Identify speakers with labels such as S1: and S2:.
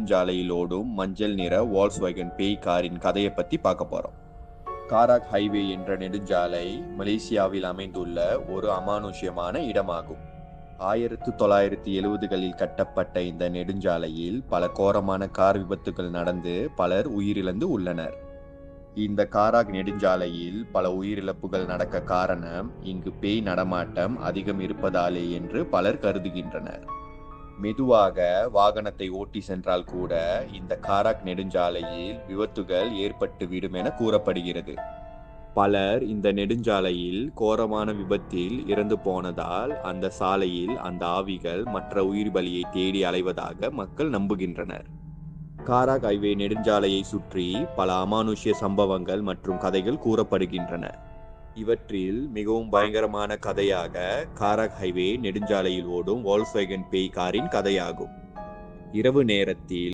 S1: நெடுஞ்சாலையில் ஓடும் மஞ்சள் நிற வால்ஸ்வேகன் பேய் காரின் கதையை பத்தி பார்க்க போறோம். காராக் ஹைவே என்ற நெடுஞ்சாலை மலேசியாவில் அமைந்துள்ள ஒரு அமானுஷ்யமான இடமாகும். 1970களில் கட்டப்பட்ட இந்த நெடுஞ்சாலையில் பல கோரமான கார் விபத்துகள் நடந்து பலர் உயிரிழந்து உள்ளனர். இந்த காராக் நெடுஞ்சாலையில் பல உயிரிழப்புகள் நடக்க காரணம் இங்கு பேய் நடமாட்டம் அதிகம் இருப்பதாலே என்று பலர் கருதுகின்றனர். மெதுவாக வாகனத்தை ஓட்டி சென்றால் கூட இந்த காராக் நெடுஞ்சாலையில் விபத்துகள் ஏற்பட்டு விடும் என கூறப்படுகிறது. பலர் இந்த நெடுஞ்சாலையில் கோரமான விபத்தில் இறந்து போனதால் அந்த சாலையில் அந்த ஆவிகள் மற்ற உயிர் பலியை தேடி அலைவதாக மக்கள் நம்புகின்றனர். காராக் ஹைவே நெடுஞ்சாலையை சுற்றி பல அமானுஷ்ய சம்பவங்கள் மற்றும் கதைகள் கூறப்படுகின்றன. இவற்றில் மிகவும் பயங்கரமான கதையாக காராக் ஹைவே நெடுஞ்சாலையில் ஓடும் வால்ஸ்வேகன் பேய் காரின் கதையாகும். இரவு நேரத்தில்